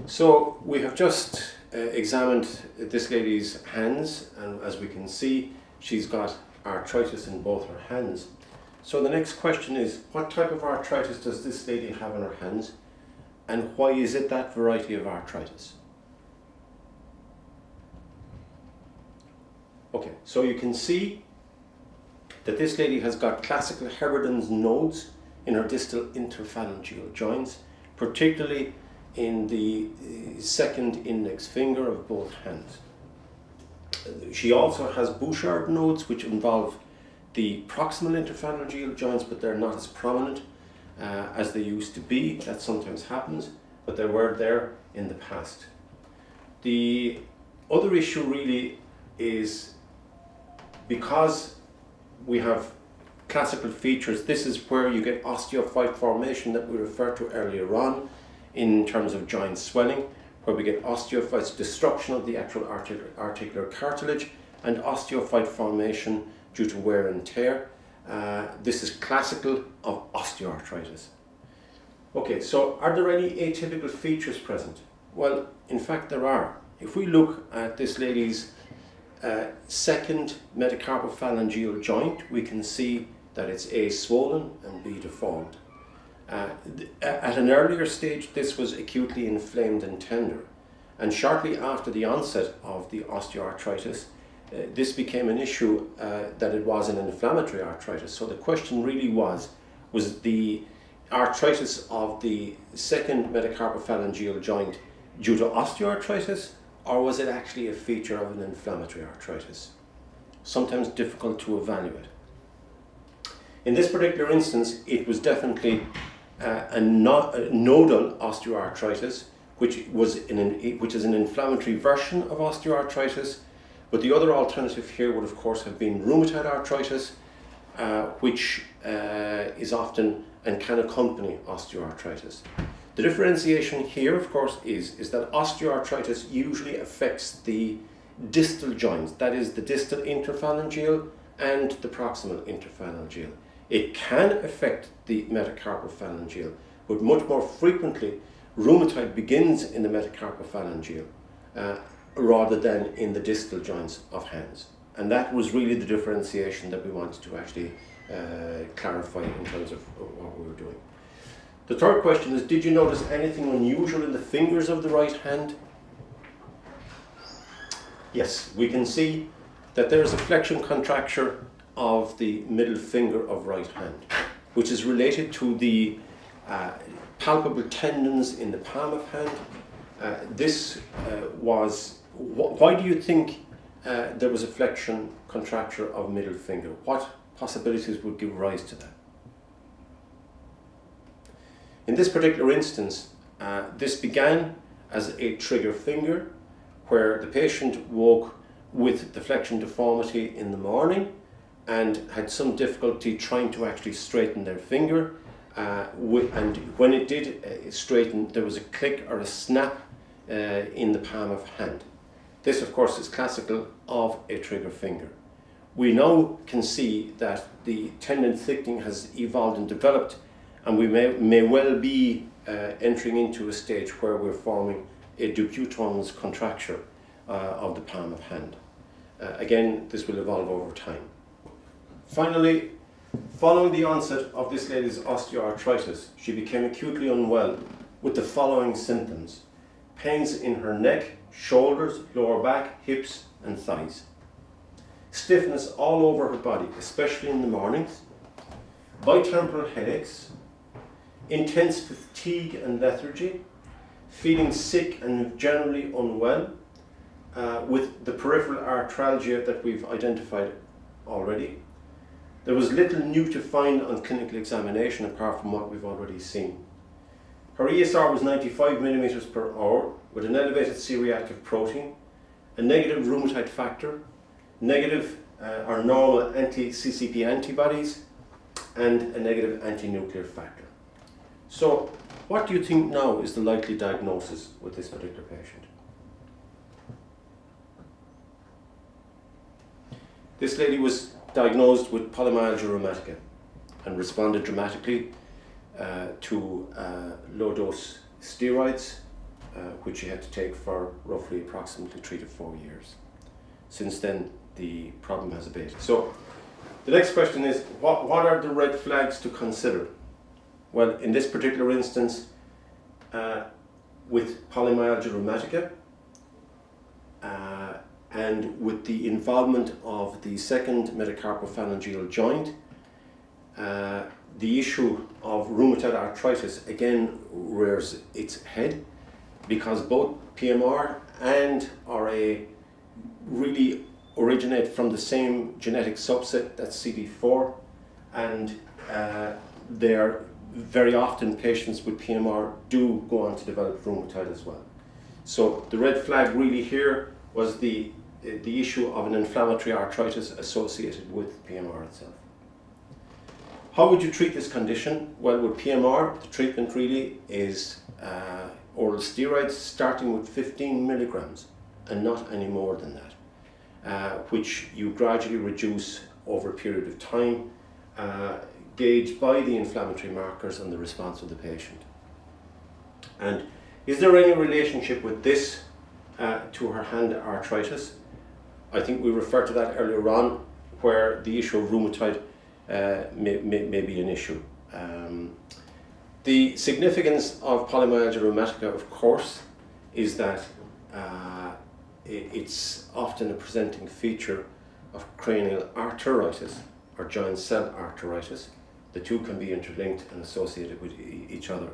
So we have just examined this lady's hands, and as we can see, she's got arthritis in both her hands. So the next question is, what type of arthritis does this lady have in her hands, and why is it that variety of arthritis? Okay, so you can see that this lady has got classical Heberden's nodes in her distal interphalangeal joints, particularly in the second index finger of both hands. She also has Bouchard nodes, which involve the proximal interphalangeal joints, but they're not as prominent as they used to be. That sometimes happens, but they were there in the past. The other issue really is, because we have classical features, this is where you get osteophyte formation that we referred to earlier on in terms of joint swelling, where we get osteophytes, destruction of the actual articular cartilage, and osteophyte formation due to wear and tear. This is classical of osteoarthritis. Okay, so are there any atypical features present? Well, in fact there are. If we look at this lady's second metacarpophalangeal joint, we can see that it's A, swollen, and B, deformed. At an earlier stage, this was acutely inflamed and tender, and shortly after the onset of the osteoarthritis, this became an issue that it was an inflammatory arthritis. So the question really was the arthritis of the second metacarpophalangeal joint due to osteoarthritis, or was it actually a feature of an inflammatory arthritis? Sometimes difficult to evaluate. In this particular instance, it was definitely a nodal osteoarthritis, which is an inflammatory version of osteoarthritis. But the other alternative here would of course have been rheumatoid arthritis, which is often and can accompany osteoarthritis. The differentiation here, of course, is that osteoarthritis usually affects the distal joints, that is the distal interphalangeal and the proximal interphalangeal. It can affect the metacarpophalangeal, but much more frequently rheumatoid begins in the metacarpophalangeal rather than in the distal joints of hands. And that was really the differentiation that we wanted to actually clarify in terms of what we were doing. The third question is, did you notice anything unusual in the fingers of the right hand? Yes, we can see that there is a flexion contracture of the middle finger of right hand, which is related to the palpable tendons in the palm of hand. Why do you think there was a flexion contracture of middle finger? What possibilities would give rise to that? In this particular instance, this began as a trigger finger, where the patient woke with the flexion deformity in the morning and had some difficulty trying to actually straighten their finger. And when it did straighten, there was a click or a snap in the palm of hand. This, of course, is classical of a trigger finger. We now can see that the tendon thickening has evolved and developed, and we may well be entering into a stage where we're forming a Dupuytren's contracture of the palm of hand. Again, this will evolve over time. Finally, following the onset of this lady's osteoarthritis, she became acutely unwell with the following symptoms: pains in her neck, shoulders, lower back, hips and thighs, stiffness all over her body, especially in the mornings, bitemporal headaches, intense fatigue and lethargy, feeling sick and generally unwell, with the peripheral arthralgia that we've identified already. There was little new to find on clinical examination apart from what we've already seen. Her ESR was 95 millimeters per hour with an elevated C-reactive protein, a negative rheumatoid factor, negative or normal anti-CCP antibodies, and a negative anti-nuclear factor. So what do you think now is the likely diagnosis with this particular patient? This lady was diagnosed with polymyalgia rheumatica and responded dramatically to low-dose steroids which she had to take for roughly approximately 3 to 4 years. Since then, the problem has abated. So the next question is, what are the red flags to consider? Well, in this particular instance, with polymyalgia rheumatica, and with the involvement of the second metacarpophalangeal joint, the issue of rheumatoid arthritis again rears its head, because both PMR and RA really originate from the same genetic subset, that's CD4, and they are very often patients with PMR do go on to develop rheumatoid as well. So the red flag really here was the issue of an inflammatory arthritis associated with PMR itself. How would you treat this condition? Well, with PMR, the treatment really is oral steroids starting with 15 milligrams and not any more than that, which you gradually reduce over a period of time, gauged by the inflammatory markers and the response of the patient. And is there any relationship with this to her hand arthritis? I think we referred to that earlier on, where the issue of rheumatoid may be an issue. The significance of polymyalgia rheumatica, of course, is that it's often a presenting feature of cranial arteritis or joint cell arteritis. The two can be interlinked and associated with each other.